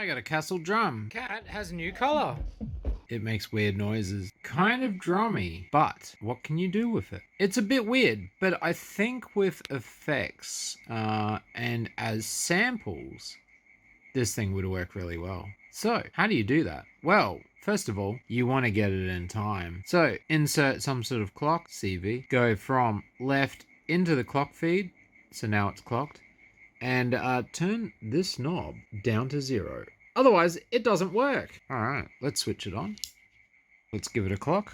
I got a Kastle Drum. Cat has a new color. It makes weird noises. Kind of drummy, but what can you do with it? It's a bit weird, but I think with effects and as samples, this thing would work really well. So, how do you do that? Well, first of all, you want to get it in time. So, insert some sort of clock, CV, go from left into the clock feed, so now it's clocked, and turn this knob down to 0. Otherwise, it doesn't work. Alright, let's switch it on. Let's give it a clock.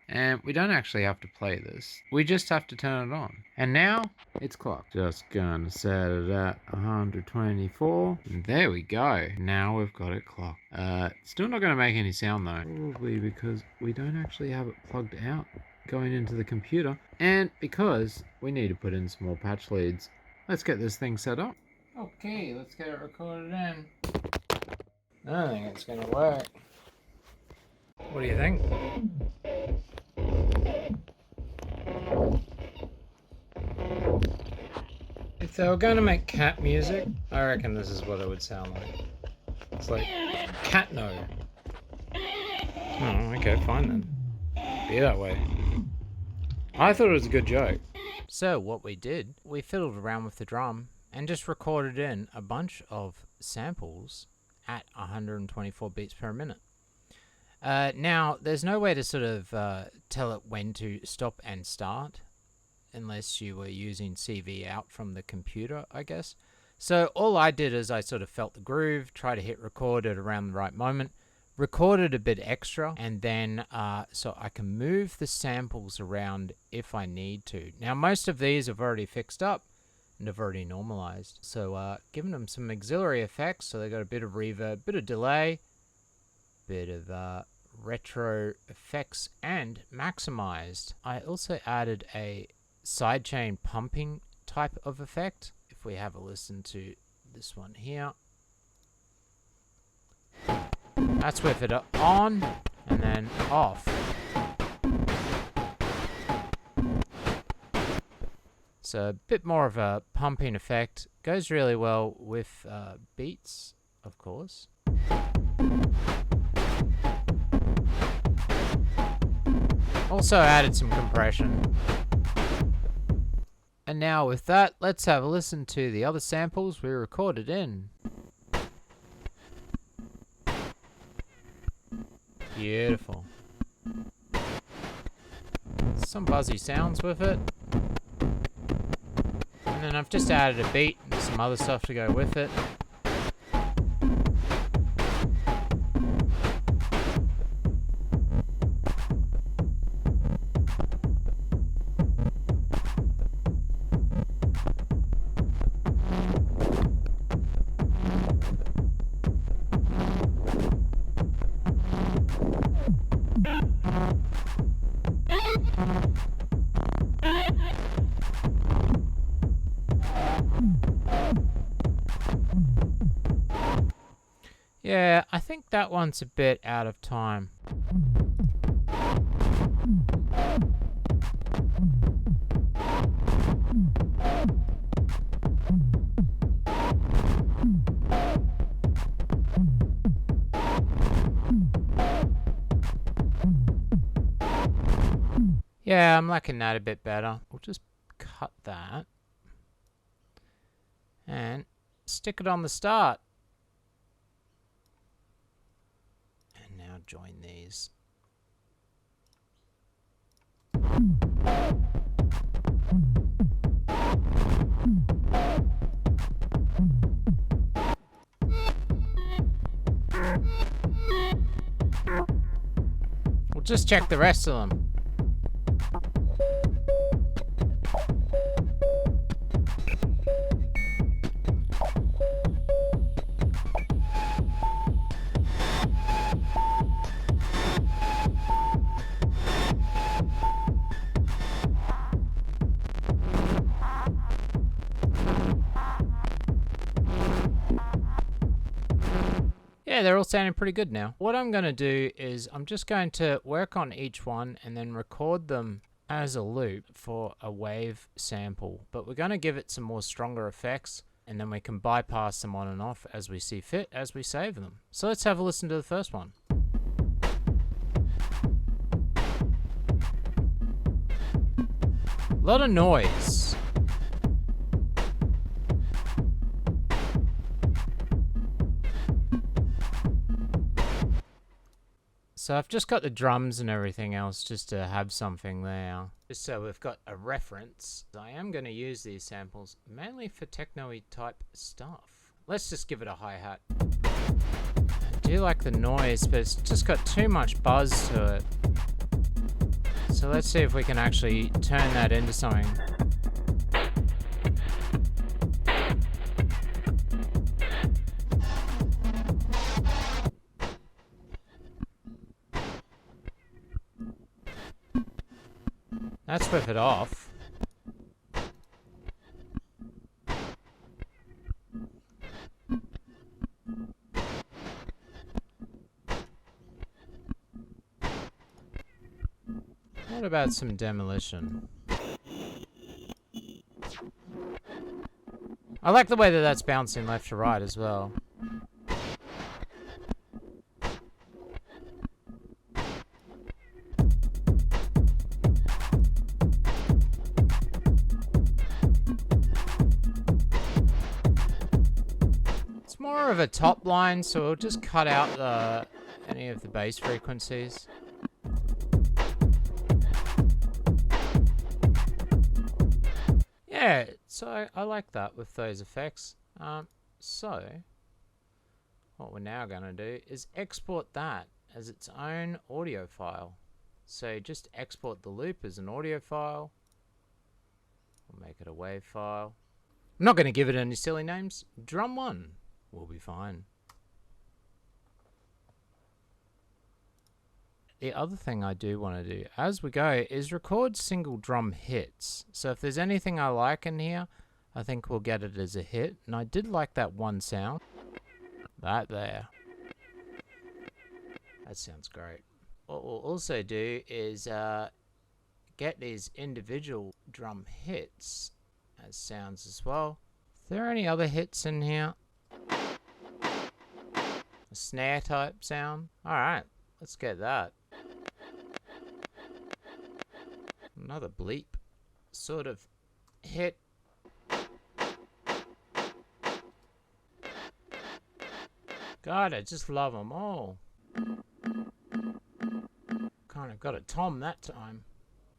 And we don't actually have to play this. We just have to turn it on. And now, it's clocked. Just gonna set it at 124. And there we go. Now we've got it clocked. Still not gonna make any sound though. Probably because we don't actually have it plugged out going into the computer. And because we need to put in some more patch leads. Let's get this thing set up. Okay, let's get it recorded in. I don't think it's gonna work. What do you think? If they were going to make cat music, I reckon this is what it would sound like. It's like cat no. Oh, okay, fine then. Be that way. I thought it was a good joke. So what we did, we fiddled around with the drum and just recorded in a bunch of samples at 124 beats per minute. Now, there's no way to sort of tell it when to stop and start unless you were using CV out from the computer, I guess. So all I did is I sort of felt the groove, tried to hit record at around the right moment, recorded a bit extra, and then so I can move the samples around if I need to. Now, most of these have already fixed up and have already normalized. So giving them some auxiliary effects, so they got a bit of reverb, bit of delay, bit of retro effects, and maximized. I also added a sidechain pumping type of effect. If we have a listen to this one here, that's with it on and then off. So a bit more of a pumping effect. Goes really well with beats, of course. Also added some compression. And now with that, let's have a listen to the other samples we recorded in. Beautiful. Some buzzy sounds with it. And then I've just added a beat and some other stuff to go with it. Yeah, I think that one's a bit out of time. Yeah, I'm liking that a bit better. We'll just cut that and stick it on the start. And now join these. We'll just check the rest of them. Yeah, they're all sounding pretty good now. What I'm going to do is I'm just going to work on each one and then record them as a loop for a wave sample. But we're going to give it some more stronger effects and then we can bypass them on and off as we see fit as we save them. So let's have a listen to the first one. A lot of noise. So I've just got the drums and everything else just to have something there. Just so we've got a reference. I am going to use these samples mainly for techno-y type stuff. Let's just give it a hi-hat. I do like the noise, but it's just got too much buzz to it. So let's see if we can actually turn that into something. Let's whip it off. What about some demolition? I like the way that that's bouncing left to right as well. It's more of a top line, so we'll just cut out any of the bass frequencies. Yeah, so I like that with those effects. So what we're now going to do is export that as its own audio file. So just export the loop as an audio file. We'll make it a WAV file. I'm not going to give it any silly names. Drum 1 will be fine. The other thing I do want to do as we go is record single drum hits. So if there's anything I like in here, I think we'll get it as a hit. And I did like that one sound. That there. That sounds great. What we'll also do is get these individual drum hits as sounds as well. Is there any other hits in here? A snare type sound? Alright, let's get that. Another bleep sort of hit. God, I just love them all. Kind of got a tom that time.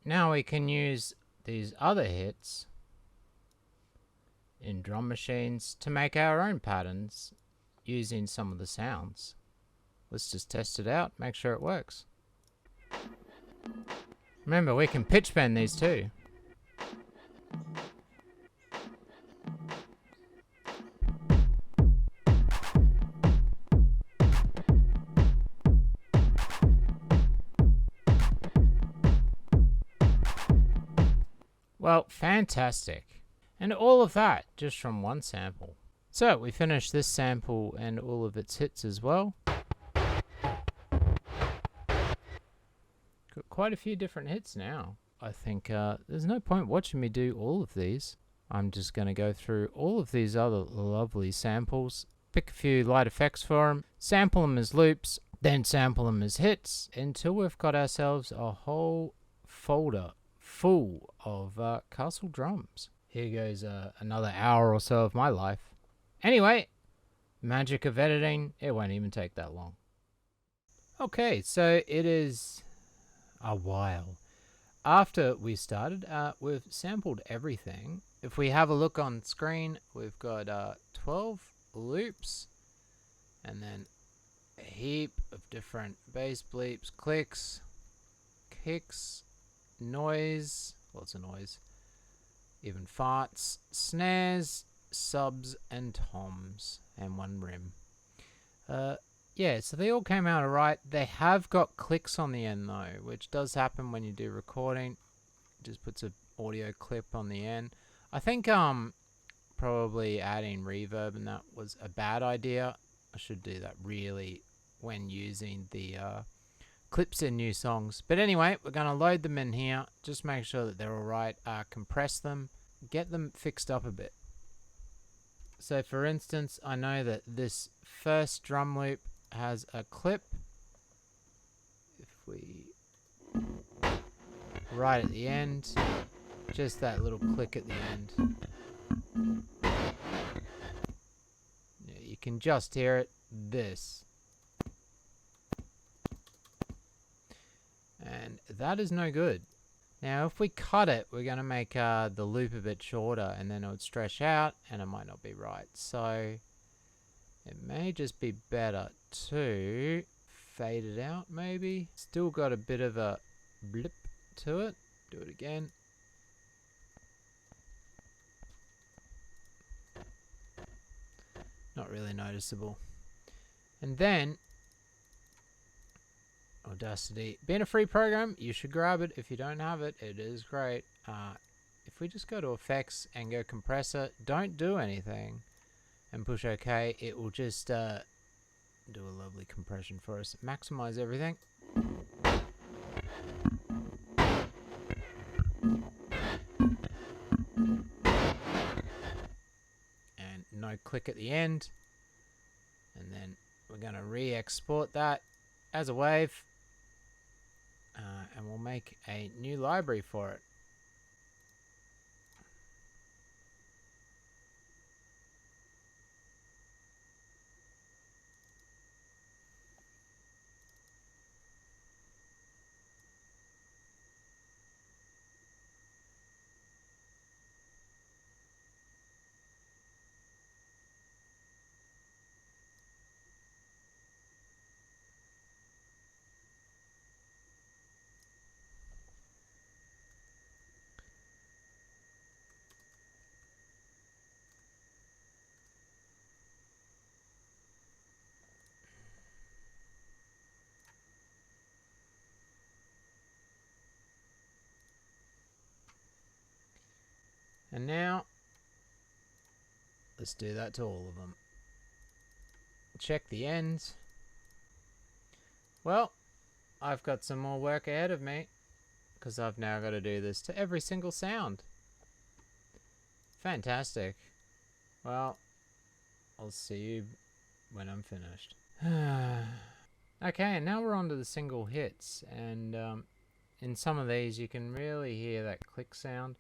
Now we can use these other hits in drum machines to make our own patterns using some of the sounds. Let's just test it out, make sure it works. Remember, we can pitch bend these too. Well, fantastic. And all of that just from one sample. So we finished this sample and all of its hits as well. Got quite a few different hits now. I think there's no point watching me do all of these. I'm just going to go through all of these other lovely samples, pick a few light effects for them, sample them as loops, then sample them as hits until we've got ourselves a whole folder full of Kastle drums. Here goes another hour or so of my life. Anyway, magic of editing, it won't even take that long. Okay, so it is a while after we started. We've sampled everything. If we have a look on screen, we've got 12 loops and then a heap of different bass bleeps, clicks, kicks, noise, lots of noise, even farts, snares, subs and toms, and one rim. Yeah, so they all came out alright. They have got clicks on the end though, which does happen when you do recording. It just puts an audio clip on the end. I think probably adding reverb and that was a bad idea. I should do that really when using the clips in new songs. But anyway, we're going to load them in here. Just make sure that they're alright. Compress them. Get them fixed up a bit. So for instance, I know that this first drum loop has a clip. If we right at the end, just that little click at the end. Yeah, you can just hear it. This. And that is no good. Now if we cut it, we're going to make the loop a bit shorter, and then it would stretch out and it might not be right. So it may just be better to fade it out maybe. Still got a bit of a blip to it. Do it again. Not really noticeable. And then Audacity, being a free program, you should grab it. If you don't have it, it is great. If we just go to effects and go compressor, don't do anything, and push OK, it will just do a lovely compression for us. Maximize everything. And no click at the end. And then we're going to re-export that as a wave. And we'll make a new library for it. And now, let's do that to all of them. Check the ends. Well, I've got some more work ahead of me, because I've now got to do this to every single sound. Fantastic. Well, I'll see you when I'm finished. Okay, and now we're on to the single hits, and in some of these you can really hear that click sound,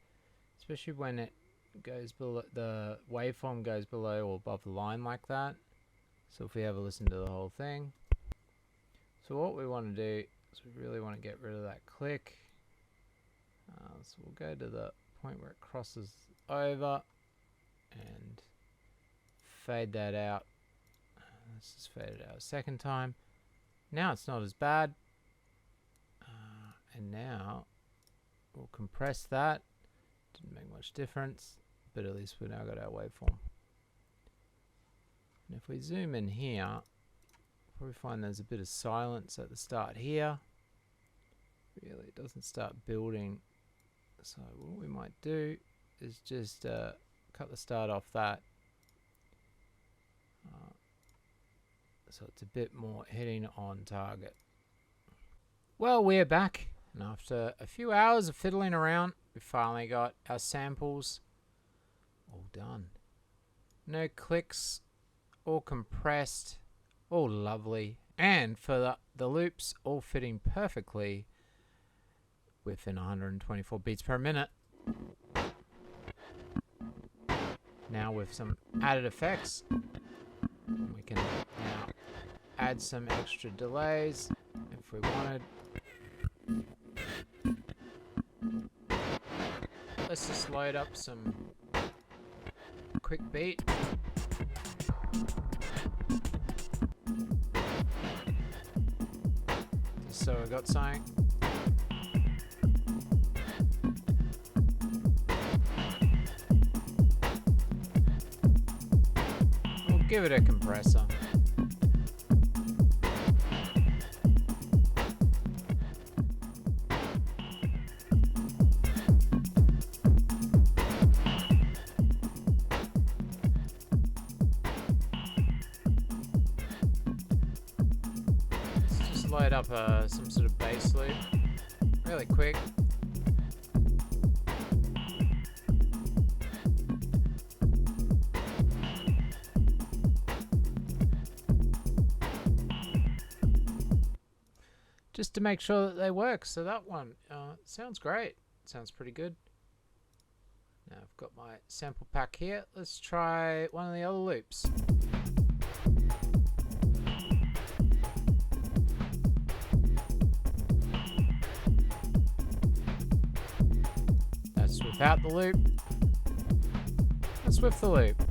especially when it goes below, the waveform goes below or above the line like that. So if we have a listen to the whole thing. So what we want to do is we really want to get rid of that click. So we'll go to the point where it crosses over and fade that out. Let's just fade it out a second time. Now it's not as bad. And now we'll compress that. Didn't make much difference, but at least we've now got our waveform. And if we zoom in here, probably find there's a bit of silence at the start here. Really, it doesn't start building. So what we might do is just cut the start off that. So it's a bit more hitting on target. Well, we're back, and after a few hours of fiddling around, we finally got our samples all done. No clicks, all compressed, all lovely, and for the loops all fitting perfectly within 124 beats per minute. Now with some added effects, we can now add some extra delays if we wanted. Let's just load up some quick beat. Just so we got something. We'll give it a compressor. Load up some sort of bass loop really quick. just to make sure that they work. So that one sounds great. Sounds pretty good. Now I've got my sample pack here. Let's try one of the other loops. That's without the loop. That's with the loop.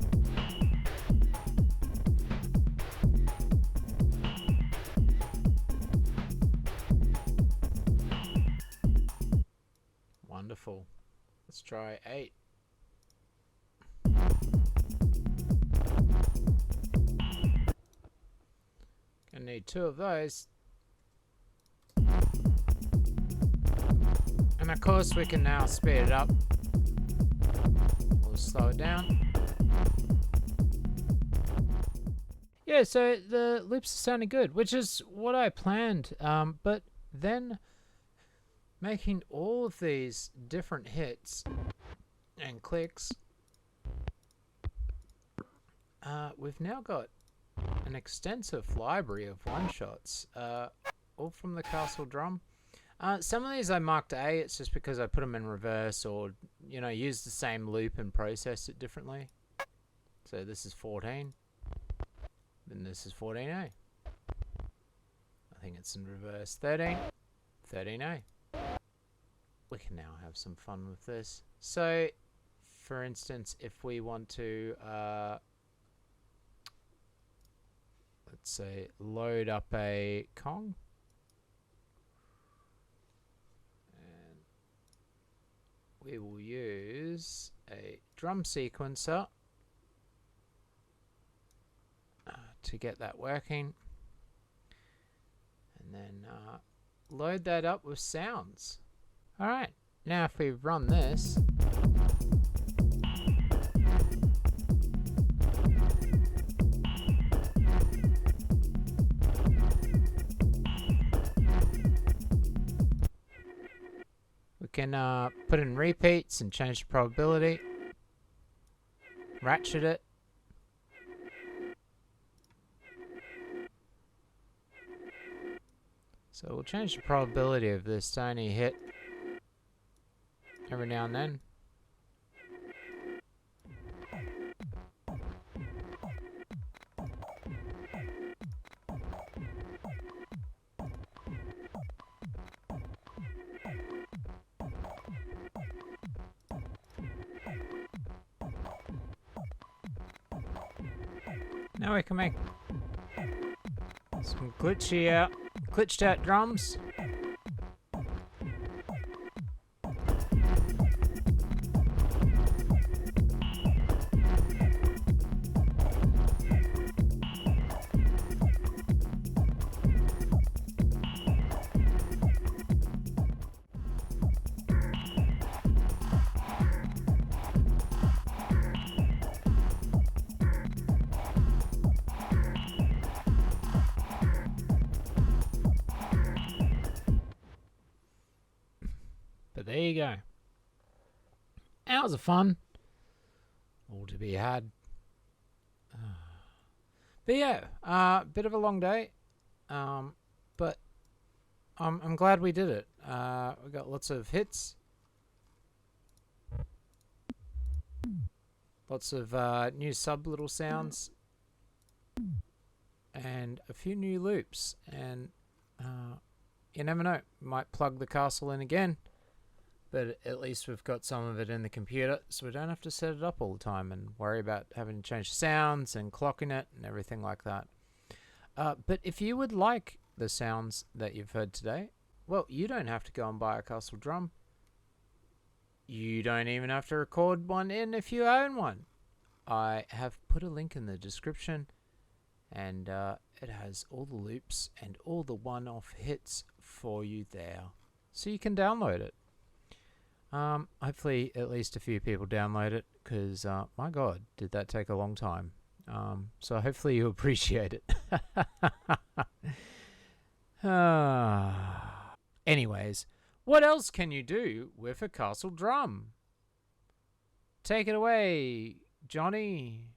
Wonderful. Let's try 8. Gonna need 2 of those. And of course we can now speed it up. We'll slow it down. Yeah, so the loops are sounding good, which is what I planned. But then making all of these different hits and clicks, we've now got an extensive library of one-shots, all from the Kastle Drum. Some of these I marked A, it's just because I put them in reverse or, you know, use the same loop and process it differently. So this is 14, then this is 14A. I think it's in reverse. 13, 13A. We can now have some fun with this. So, for instance, if we want to, let's say, load up a Kong. And we will use a drum sequencer to get that working. And then load that up with sounds. Alright, now if we run this, we can put in repeats and change the probability, ratchet it. So we'll change the probability of this to only hit every now and then. Now we can make some glitched out drums. But there you go. Hours of fun. All to be had. But yeah, bit of a long day. But I'm glad we did it. We got lots of hits. Lots of new sub little sounds. And a few new loops. And you never know. Might plug the Kastle in again. But at least we've got some of it in the computer, so we don't have to set it up all the time and worry about having to change sounds and clocking it and everything like that. But if you would like the sounds that you've heard today, well, you don't have to go and buy a Kastle Drum. You don't even have to record one in if you own one. I have put a link in the description, and it has all the loops and all the one-off hits for you there, so you can download it. Hopefully at least a few people download it, because my god, did that take a long time. So hopefully you appreciate it. Anyways, what else can you do with a Kastle Drum? Take it away, Johnny.